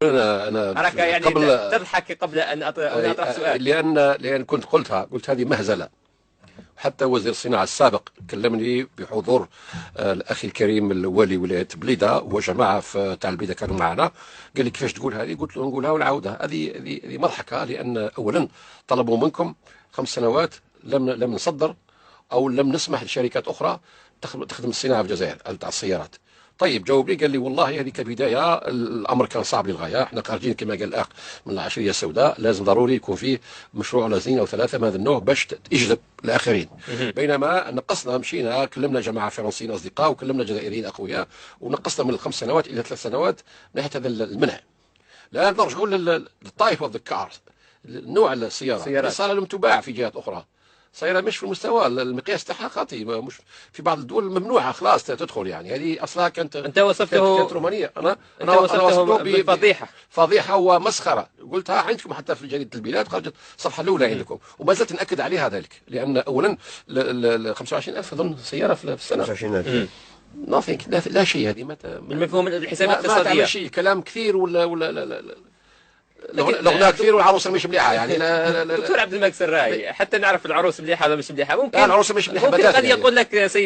انا أراك يعني قبل تضحك قبل أن أطرح سؤال. لان كنت قلت هذه مهزله. حتى وزير الصناعه السابق كلمني بحضور الاخي الكريم الوالي ولايه بليده وجماعه تاع البليده كانوا معنا. قال لي كيفاش تقول هذه؟ قلت له نقولها ونعاودها. هذه مضحكه، لان اولا طلبوا منكم 5 سنوات لم نصدر او لم نسمح لشركات اخرى تخدم الصناعه في الجزائر تاع السيارات. طيب جاوب لي، قال لي والله هذه كبدايه الامر كان صعب للغايه، احنا خارجين كما قال الاخ من العشريه السوداء، لازم ضروري يكون فيه مشروع ولا 2 أو 3 من هذا النوع باش يجذب الاخرين. بينما نقصنا، مشينا كلمنا جماعه فرنسيين اصدقاء وكلمنا جزائريين اقوياء ونقصنا من 5 سنوات الى 3 سنوات من ناحيه هذا المنع. الان نرجعوا للتايب اوف ذا كار، نوع السياره اللي صار لهم تباع في جهات اخرى. سيارة مش في المستوى، المقياس تاعها خاطئ، مش في بعض الدول ممنوعه خلاص تدخل. يعني هذه اصلها أنت وصفته كانت رومانيه. انا وصفته بفضيحه. فضيحه ومسخره. قلتها عندكم حتى في جريده البلاد، خرجت الصفحه الاولى عندكم، وما زلت ناكد عليها ذلك. لان اولا 25,000 اظن سياره في السنه. 25,000 nothing، لا شيء. هذه من مفهوم الحسابات ما الاقتصاديه. شيء، كلام كثير ولا الاغنيه كثير والعروسه مش مليحه. يعني لا دكتور عبد الملك سراي، حتى نعرف العروس مليحه ولا مش مليحه. ممكن العروسه مش مليحه قد يقول لك سيدي